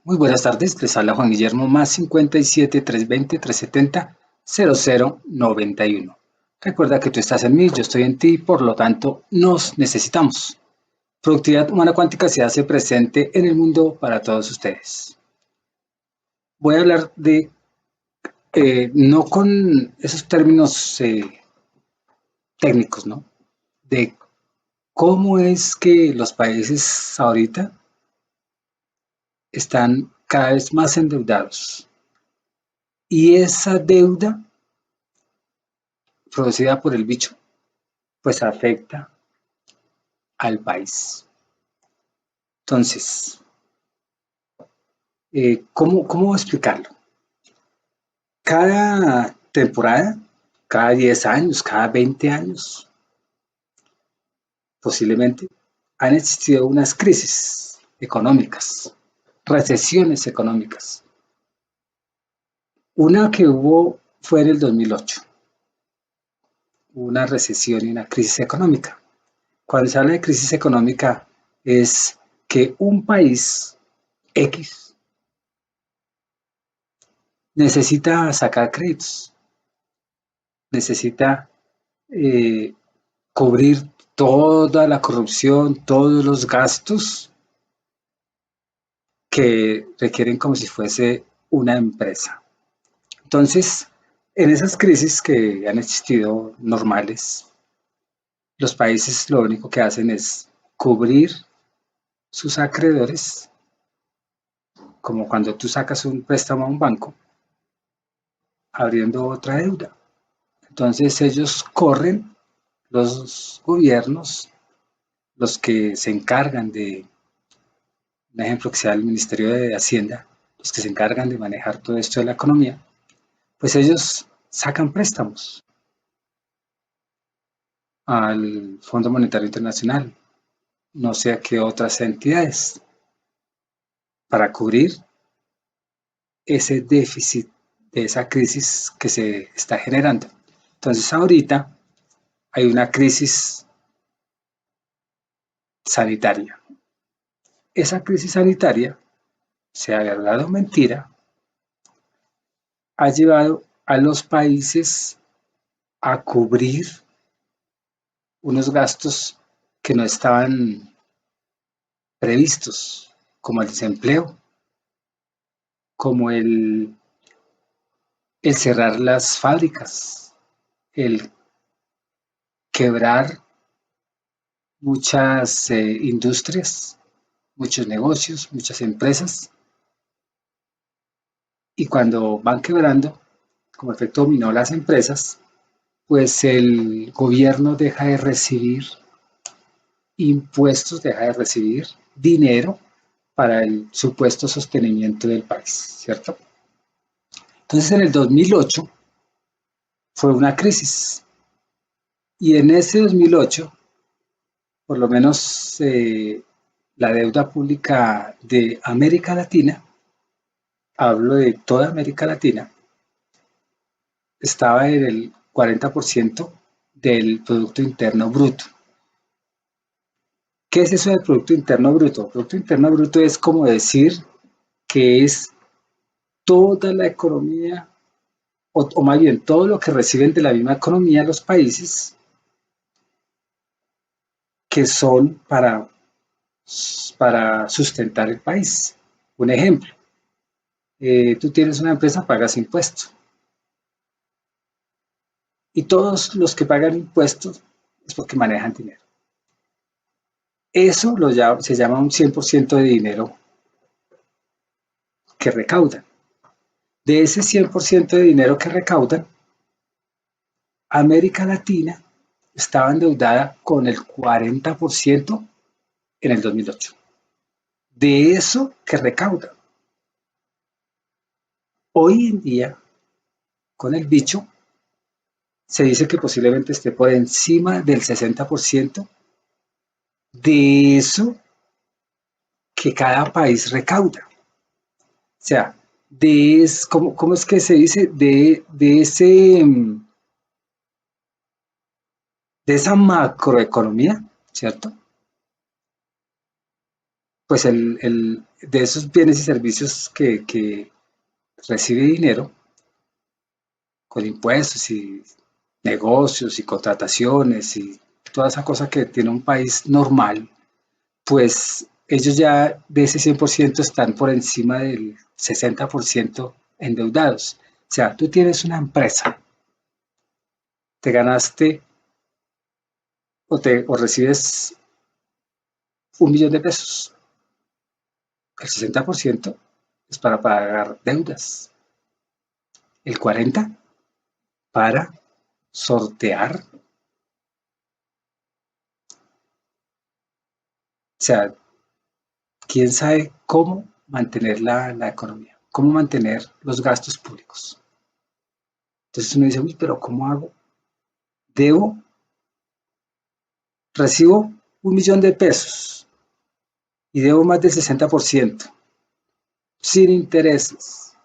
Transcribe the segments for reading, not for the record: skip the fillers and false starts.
Muy buenas tardes, les habla Juan Guillermo más 57 320 370 0091. Recuerda que tú estás en mí, yo estoy en ti, por lo tanto nos necesitamos. Productividad humana cuántica se hace presente en el mundo para todos ustedes. Voy a hablar de, no con esos términos técnicos, ¿no? De cómo es que los países ahorita están cada vez más endeudados. Y esa deuda producida por el bicho, pues afecta al país. Entonces, ¿cómo explicarlo? Cada temporada, cada 10 años, cada 20 años, posiblemente, han existido unas crisis económicas, recesiones económicas. Una que hubo fue en el 2008, una recesión y una crisis económica. Cuando se habla de crisis económica es que un país X necesita sacar créditos, necesita eh, cubrir toda la corrupción, todos los gastos que requieren como si fuese una empresa. Entonces, en esas crisis que han existido normales, los países lo único que hacen es cubrir sus acreedores, como cuando tú sacas un préstamo a un banco, abriendo otra deuda. Entonces ellos corren, los gobiernos, los que se encargan de, un ejemplo que sea el Ministerio de Hacienda, los que se encargan de manejar todo esto de la economía, pues ellos sacan préstamos al Fondo Monetario Internacional, no sé a qué otras entidades, para cubrir ese déficit de esa crisis que se está generando. Entonces ahorita hay una crisis sanitaria. Esa crisis sanitaria, sea verdad o mentira, ha llevado a los países a cubrir unos gastos que no estaban previstos, como el desempleo, como el cerrar las fábricas, el quebrar muchas industrias, muchos negocios, muchas empresas, y cuando van quebrando, como efecto dominó las empresas, pues el gobierno deja de recibir impuestos, deja de recibir dinero para el supuesto sostenimiento del país, ¿cierto? Entonces en el 2008 fue una crisis y en ese 2008, por lo menos la deuda pública de América Latina, hablo de toda América Latina, estaba en el 40% del Producto Interno Bruto. ¿Qué es eso del Producto Interno Bruto? El Producto Interno Bruto es como decir que es toda la economía, o más bien todo lo que reciben de la misma economía los países que son para sustentar el país. Un ejemplo, tú tienes una empresa, pagas impuestos. Y todos los que pagan impuestos es porque manejan dinero. Eso se llama un 100% de dinero que recaudan. De ese 100% de dinero que recaudan, América Latina estaba endeudada con el 40% en el 2008. De eso que recaudan. Hoy en día, con el bicho, se dice que posiblemente esté por encima del 60% de eso que cada país recauda. O sea, ¿cómo es que se dice? De esa macroeconomía, ¿cierto? pues de esos bienes y servicios que recibe dinero con impuestos y negocios y contrataciones y toda esa cosa que tiene un país normal, pues ellos ya de ese 100% están por encima del 60% endeudados. O sea, tú tienes una empresa, te ganaste o recibes 1 millón de pesos. El 60% es para pagar deudas. El 40% para sortear. O sea, quién sabe cómo mantener la economía, cómo mantener los gastos públicos. Entonces uno dice, uy, pero ¿cómo hago? Debo, recibo 1 millón de pesos y debo más del 60% sin intereses.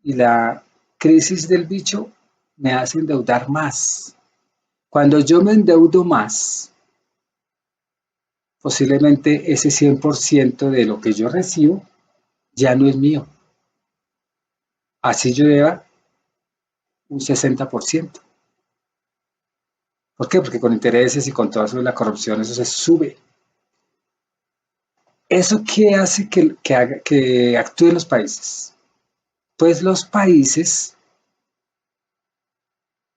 Y la crisis del bicho me hace endeudar más. Cuando yo me endeudo más, posiblemente ese 100% de lo que yo recibo ya no es mío. Así yo deba un 60%. ¿Por qué? Porque con intereses y con todo eso de la corrupción eso se sube. ¿Eso qué hace que actúen los países? Pues los países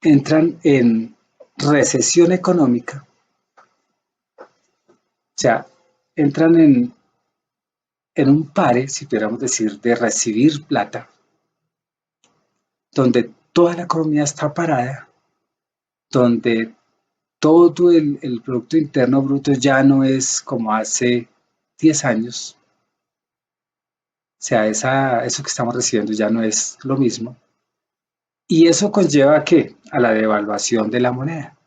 entran en recesión económica, o sea, entran en un pare, si pudiéramos decir, de recibir plata, donde toda la economía está parada, donde todo el Producto Interno Bruto ya no es como hace 10 años, o sea, eso que estamos recibiendo ya no es lo mismo. Y eso conlleva ¿a qué? A la devaluación de la moneda,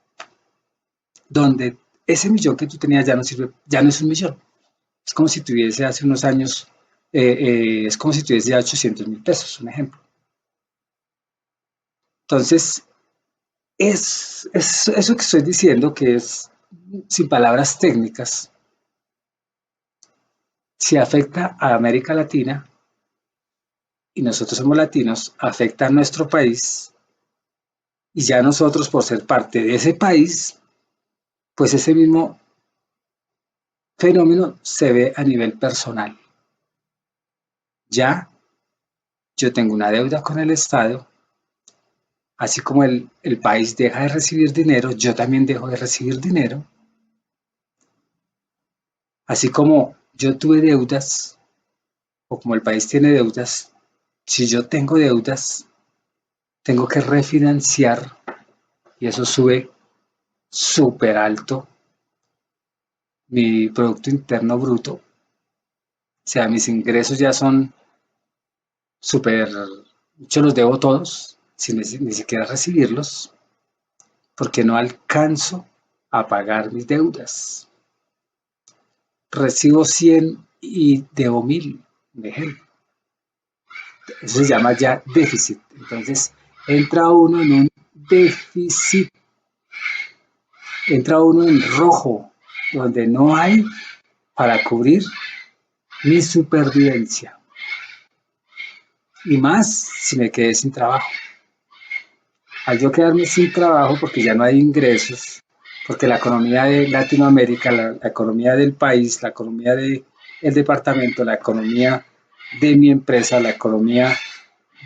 donde ese millón que tú tenías ya no sirve, ya no es 1 millón. Es como si tuviese hace unos años, es como si tuviese ya 800.000 pesos, un ejemplo. Entonces, es eso que estoy diciendo, que es sin palabras técnicas, si afecta a América Latina y nosotros somos latinos, afecta a nuestro país y ya nosotros por ser parte de ese país, pues ese mismo fenómeno se ve a nivel personal. Ya yo tengo una deuda con el Estado, así como el país deja de recibir dinero, yo también dejo de recibir dinero. Así como yo tuve deudas, o como el país tiene deudas, si yo tengo deudas, tengo que refinanciar y eso sube súper alto mi Producto Interno Bruto. O sea, mis ingresos ya son súper, yo los debo todos, sin ni siquiera recibirlos, porque no alcanzo a pagar mis deudas. Recibo 100 y debo 1000, de ejemplo. Eso se llama ya déficit. Entonces, entra uno en un déficit, entra uno en rojo, donde no hay para cubrir mi supervivencia. Y más si me quedé sin trabajo. Al yo quedarme sin trabajo, porque ya no hay ingresos, porque la economía de Latinoamérica, la economía del país, la economía del departamento, la economía de mi empresa, la economía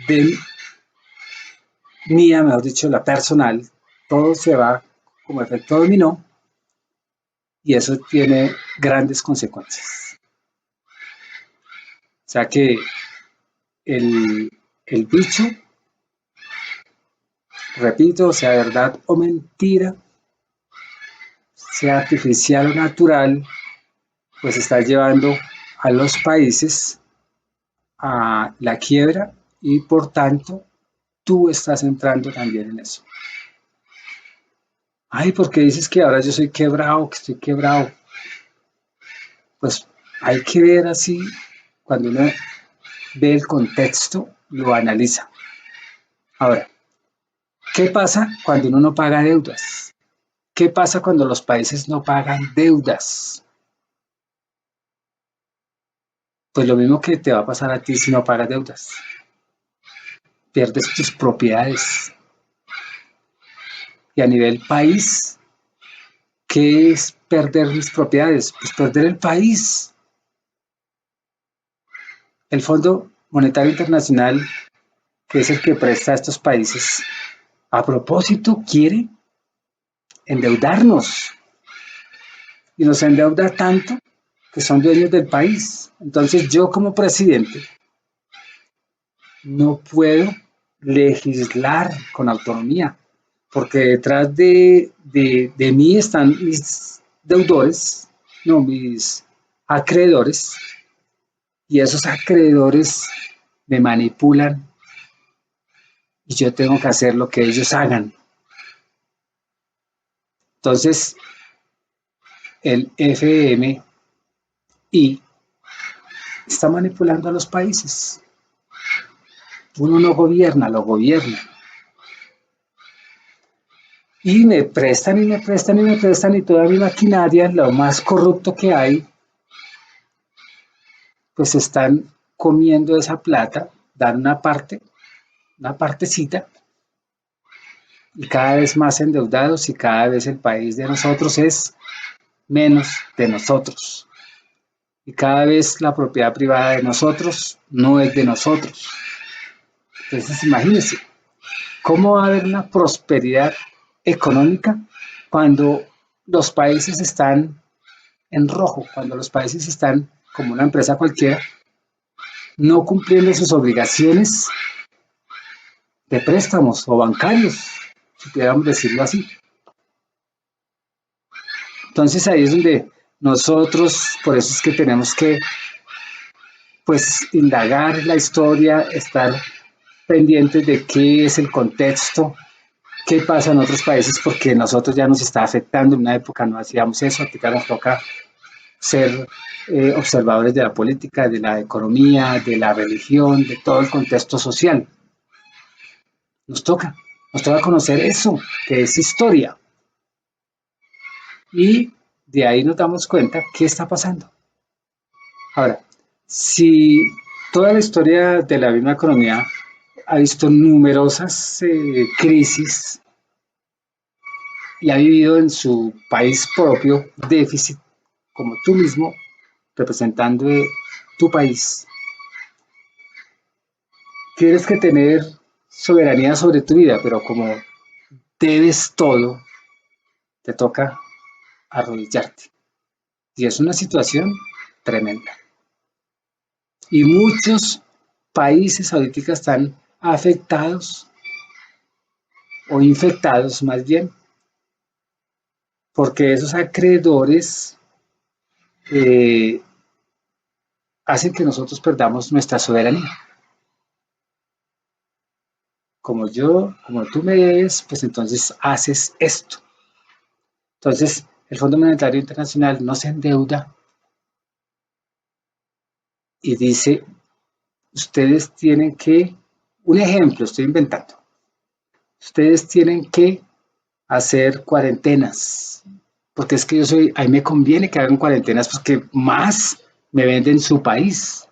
de mía, mejor dicho, la personal, todo se va como efecto dominó y eso tiene grandes consecuencias. O sea que el bicho, repito, sea verdad o mentira, sea artificial o natural, pues está llevando a los países a la quiebra y por tanto tú estás entrando también en eso. Ay, ¿por qué dices que ahora yo soy quebrado, que estoy quebrado? Pues hay que ver así, cuando uno ve el contexto, lo analiza. Ahora, ¿qué pasa cuando uno no paga deudas? ¿Qué pasa cuando los países no pagan deudas? Pues lo mismo que te va a pasar a ti si no pagas deudas. Pierdes tus propiedades. Y a nivel país, ¿qué es perder mis propiedades? Pues perder el país. El Fondo Monetario Internacional, que es el que presta a estos países, a propósito quiere endeudarnos y nos endeuda tanto que son dueños del país. Entonces yo como presidente no puedo legislar con autonomía, porque detrás de mí están mis deudores, no, mis acreedores, y esos acreedores me manipulan y yo tengo que hacer lo que ellos hagan. Entonces, el FMI está manipulando a los países. Uno no gobierna, lo gobierna. Y me prestan y me prestan y me prestan y toda mi maquinaria, lo más corrupto que hay, pues están comiendo esa plata, dan una partecita, y cada vez más endeudados y cada vez el país de nosotros es menos de nosotros. Y cada vez la propiedad privada de nosotros no es de nosotros. Entonces imagínense, ¿cómo va a haber una prosperidad económica cuando los países están en rojo, cuando los países están, como una empresa cualquiera, no cumpliendo sus obligaciones de préstamos o bancarios, si pudiéramos decirlo así? Entonces ahí es donde nosotros, por eso es que tenemos que, pues, indagar la historia, estar pendientes de qué es el contexto, qué pasa en otros países, porque nosotros ya nos está afectando. En una época no hacíamos eso, ahorita nos toca ser observadores de la política, de la economía, de la religión, de todo el contexto social. Nos toca conocer eso, que es historia. Y de ahí nos damos cuenta qué está pasando. Ahora, si toda la historia de la misma economía ha visto numerosas crisis y ha vivido en su país propio déficit, como tú mismo, representando tu país, tienes que tener soberanía sobre tu vida, pero como debes todo, te toca arrodillarte. Y es una situación tremenda. Y muchos países ahorita están afectados o infectados más bien, porque esos acreedores eh, hacen que nosotros perdamos nuestra soberanía. Como tú me debes, pues entonces haces esto. Entonces, el Fondo Monetario Internacional no se endeuda y dice, ustedes tienen que, un ejemplo, estoy inventando, ustedes tienen que hacer cuarentenas, porque es que ahí me conviene que hagan cuarentenas, porque más me venden su país,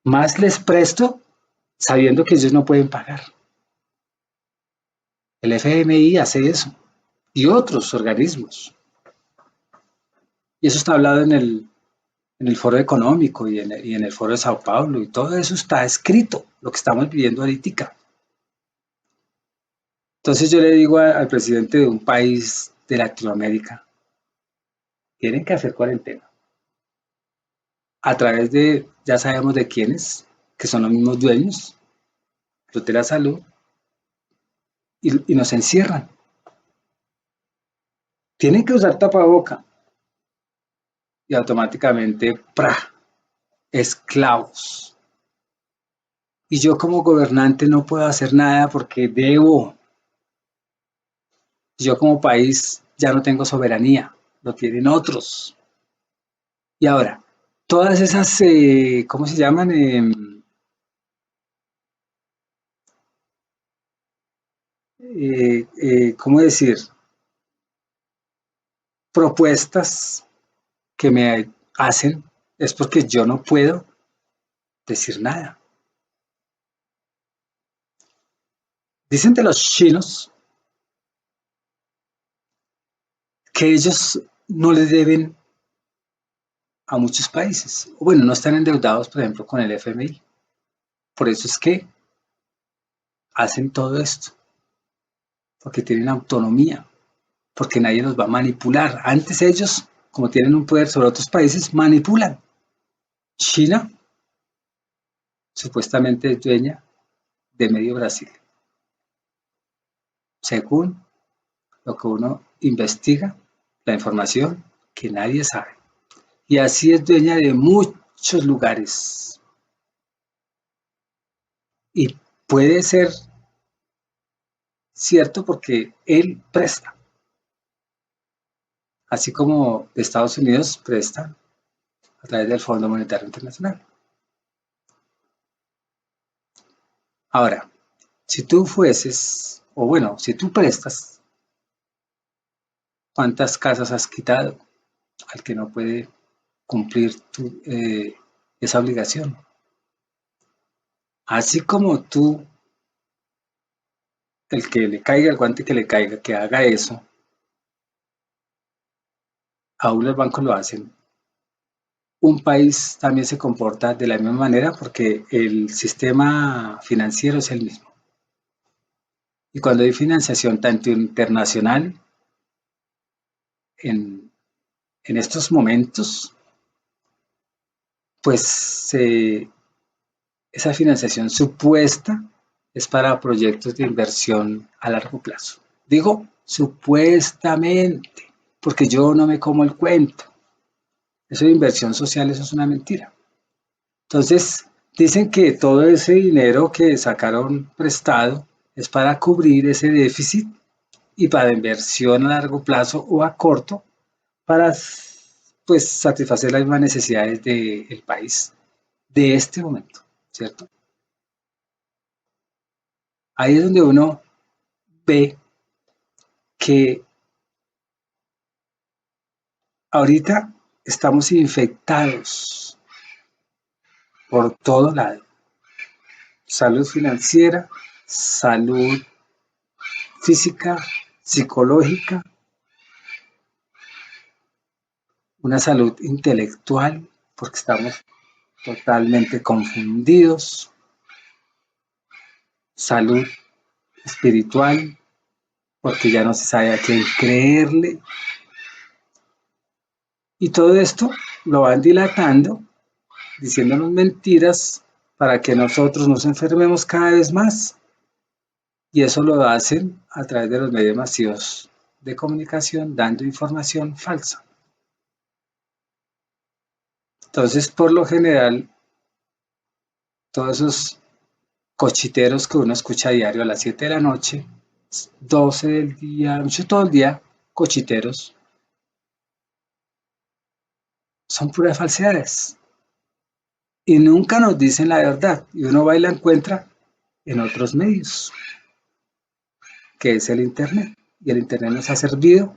más les presto sabiendo que ellos no pueden pagar. El FMI hace eso y otros organismos. Y eso está hablado en el Foro Económico y en el Foro de Sao Paulo, y todo eso está escrito, lo que estamos viviendo ahorita. Entonces yo le digo al presidente de un país de Latinoamérica, tienen que hacer cuarentena. A través de, ya sabemos de quiénes, que son los mismos dueños, los de la salud, y nos encierran. Tienen que usar tapaboca y automáticamente, ¡pra!, esclavos. Y yo como gobernante no puedo hacer nada porque debo. Yo como país ya no tengo soberanía, lo tienen otros. Y ahora, todas esas, ¿cómo se llaman? ¿Cómo decir? Propuestas que me hacen es porque yo no puedo decir nada. Dicen de los chinos que ellos no les deben a muchos países. Bueno, no están endeudados, por ejemplo, con el FMI. Por eso es que hacen todo esto, porque tienen autonomía, porque nadie los va a manipular. Antes ellos, como tienen un poder sobre otros países, manipulan. China supuestamente es dueña de medio Brasil, según lo que uno investiga, la información que nadie sabe. Y así es dueña de muchos lugares. Y puede ser cierto porque él presta, así como Estados Unidos presta a través del Fondo Monetario Internacional. Ahora, si tú fueses, o bueno, si tú prestas, ¿cuántas casas has quitado al que no puede cumplir esa obligación? Así como tú, el que le caiga el guante que le caiga, que haga eso, aún los bancos lo hacen. Un país también se comporta de la misma manera porque el sistema financiero es el mismo. Y cuando hay financiación tanto internacional, en, en estos momentos, pues esa financiación supuesta es para proyectos de inversión a largo plazo. Digo supuestamente, porque yo no me como el cuento. Eso de inversión social, eso es una mentira. Entonces, dicen que todo ese dinero que sacaron prestado es para cubrir ese déficit y para inversión a largo plazo o a corto para pues satisfacer las mismas necesidades del país de este momento, ¿cierto? Ahí es donde uno ve que ahorita estamos infectados por todo lado. Salud financiera, salud física, psicológica, una salud intelectual, porque estamos totalmente confundidos, salud espiritual, porque ya no se sabe a quién creerle. Y todo esto lo van dilatando, diciéndonos mentiras para que nosotros nos enfermemos cada vez más. Y eso lo hacen a través de los medios masivos de comunicación, dando información falsa. Entonces, por lo general, todos esos cochiteros que uno escucha a diario a las 7 de la noche, 12 del día, mucho todo el día, cochiteros, son puras falsedades. Y nunca nos dicen la verdad. Y uno va y la encuentra en otros medios, que es el Internet. Y el Internet nos ha servido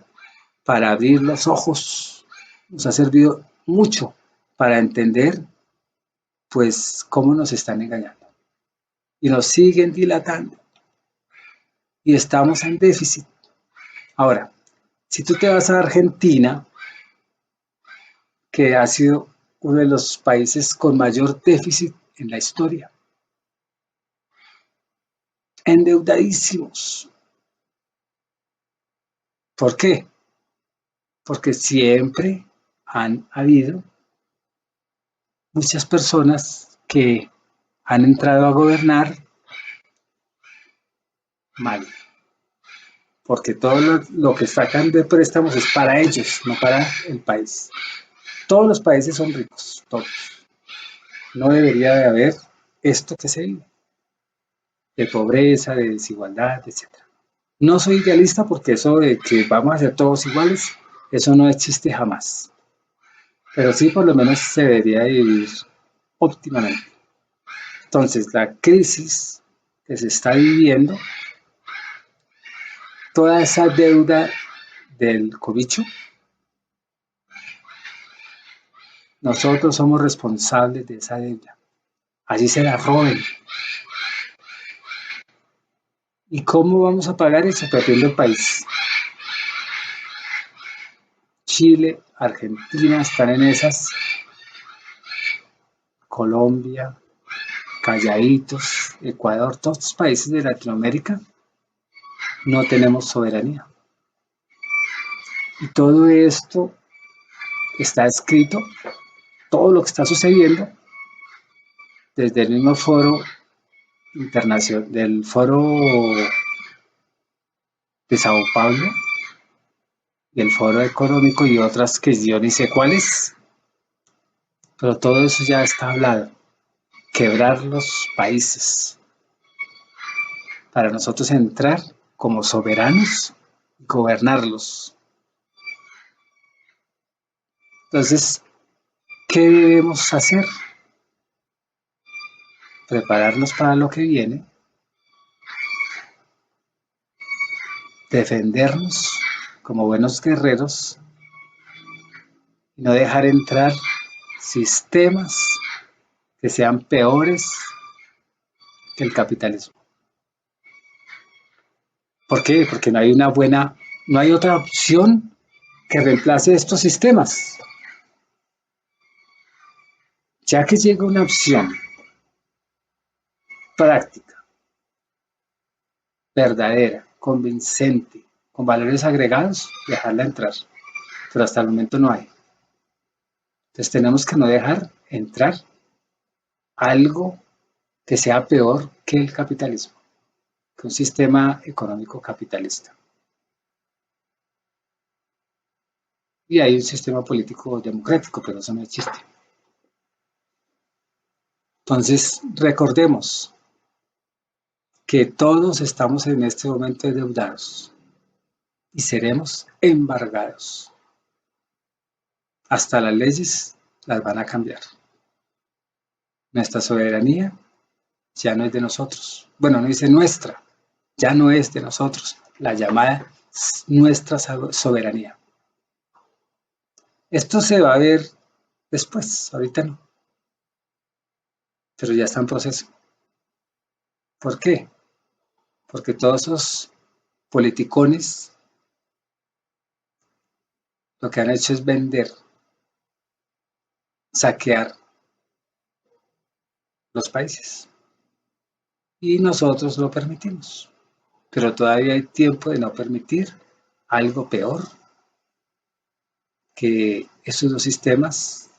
para abrir los ojos, nos ha servido mucho para entender, pues, cómo nos están engañando. Y nos siguen dilatando. Y estamos en déficit. Ahora, si tú te vas a Argentina, que ha sido uno de los países con mayor déficit en la historia, endeudadísimos. ¿Por qué? Porque siempre han habido muchas personas que han entrado a gobernar mal, porque todo lo que sacan de préstamos es para ellos, no para el país. Todos los países son ricos, todos. No debería de haber esto que se vive, de pobreza, de desigualdad, etc. No soy idealista porque eso de que vamos a ser todos iguales, eso no existe jamás. Pero sí por lo menos se debería vivir óptimamente. Entonces, la crisis que se está viviendo, toda esa deuda del cobicho, nosotros somos responsables de esa deuda. así se la roben. ¿Y cómo vamos a pagar eso? Perdiendo el país. Chile, Argentina están en esas, Colombia, calladitos, Ecuador, todos los países de Latinoamérica no tenemos soberanía. Y todo esto está escrito, todo lo que está sucediendo desde el mismo foro internacional, del foro de Sao Paulo y el foro económico y otras que yo ni sé cuáles, pero todo eso ya está hablado. Quebrar los países para nosotros entrar como soberanos y gobernarlos. Entonces, ¿qué debemos hacer? Prepararnos para lo que viene, defendernos como buenos guerreros y no dejar entrar sistemas que sean peores que el capitalismo. ¿Por qué? Porque no hay otra opción que reemplace estos sistemas. Ya que llega una opción práctica, verdadera, convincente, con valores agregados, dejarla entrar. Pero hasta el momento no hay. Entonces tenemos que no dejar entrar algo que sea peor que el capitalismo, que un sistema económico capitalista. Y hay un sistema político democrático, pero eso no existe. Entonces, recordemos que todos estamos en este momento endeudados y seremos embargados. Hasta las leyes las van a cambiar. Nuestra soberanía ya no es de nosotros. Bueno, no dice nuestra, ya no es de nosotros. La llamada nuestra soberanía. Esto se va a ver después, ahorita no, pero ya está en proceso. ¿Por qué? Porque todos esos politicones lo que han hecho es vender, saquear los países y nosotros lo permitimos. Pero todavía hay tiempo de no permitir algo peor que esos dos sistemas,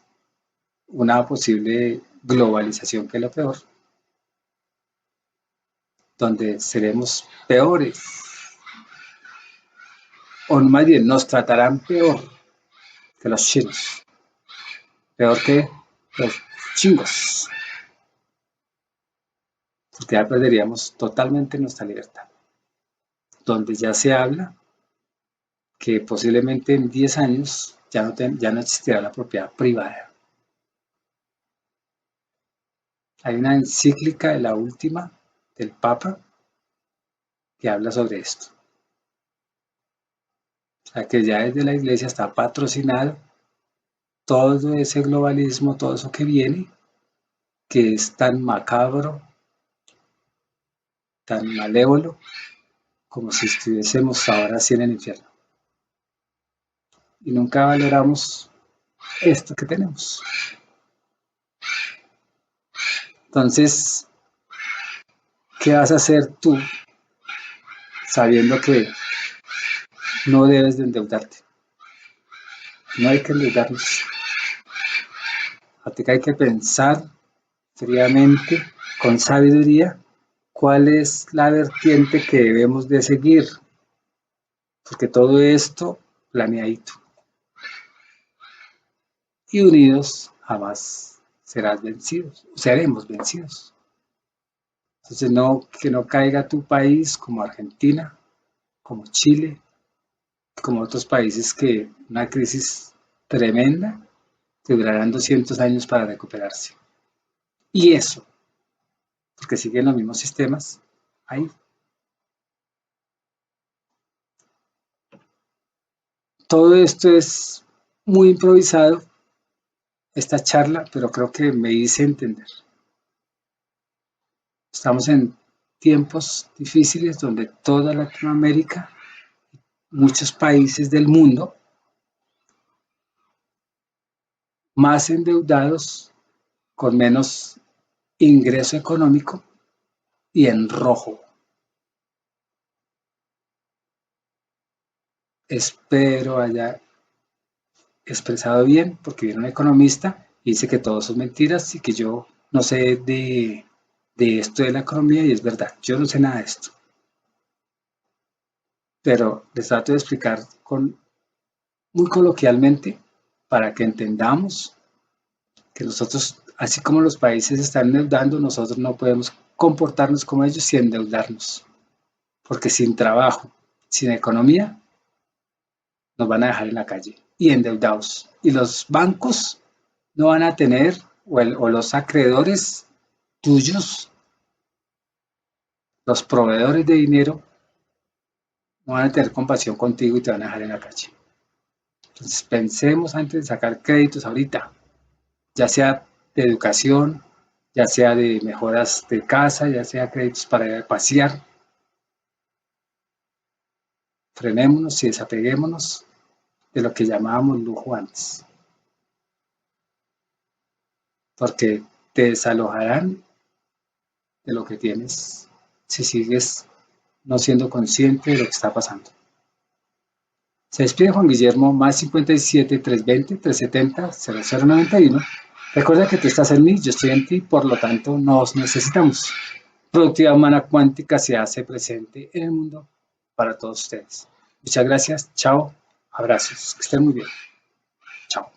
una posible globalización que es lo peor, donde seremos peores, o más bien nos tratarán peor que los chinos, peor que los chingos, porque ya perderíamos totalmente nuestra libertad, donde ya se habla que posiblemente en 10 años ya no existirá la propiedad privada. Hay una encíclica de la última del Papa que habla sobre esto. O sea que ya desde la iglesia está patrocinado todo ese globalismo, todo eso que viene, que es tan macabro, tan malévolo, como si estuviésemos ahora sí en el infierno. Y nunca valoramos esto que tenemos. Entonces, ¿qué vas a hacer tú sabiendo que no debes de endeudarte? No hay que endeudarnos. Así que hay que pensar fríamente, con sabiduría, cuál es la vertiente que debemos de seguir. Porque todo esto planeadito. Y unidos jamás serás vencidos, seremos vencidos. Entonces que no caiga tu país como Argentina, como Chile, como otros países que una crisis tremenda que durarán 200 años para recuperarse. Y eso, porque siguen los mismos sistemas ahí. Todo esto es muy improvisado, esta charla, pero creo que me hice entender. Estamos en tiempos difíciles donde toda Latinoamérica, muchos países del mundo, más endeudados, con menos ingreso económico y en rojo. Espero haya expresado bien, porque viene un economista y dice que todo son mentiras y que yo no sé de esto de la economía y es verdad, yo no sé nada de esto. Pero les trato de explicar muy coloquialmente para que entendamos que nosotros, así como los países están endeudando, nosotros no podemos comportarnos como ellos y endeudarnos, porque sin trabajo, sin economía, nos van a dejar en la calle y endeudados. Y los bancos no van a tener, o los acreedores tuyos, los proveedores de dinero, no van a tener compasión contigo y te van a dejar en la calle. Entonces pensemos antes de sacar créditos ahorita, ya sea de educación, ya sea de mejoras de casa, ya sea créditos para ir a pasear. Frenémonos y desapeguémonos de lo que llamábamos lujo antes, porque te desalojarán de lo que tienes si sigues no siendo consciente de lo que está pasando. Se despide Juan Guillermo, más 57 320 370 0091. Recuerda que tú estás en mí, yo estoy en ti, por lo tanto nos necesitamos. Productividad humana cuántica se hace presente en el mundo para todos ustedes. Muchas gracias, chao, abrazos, que estén muy bien, chao.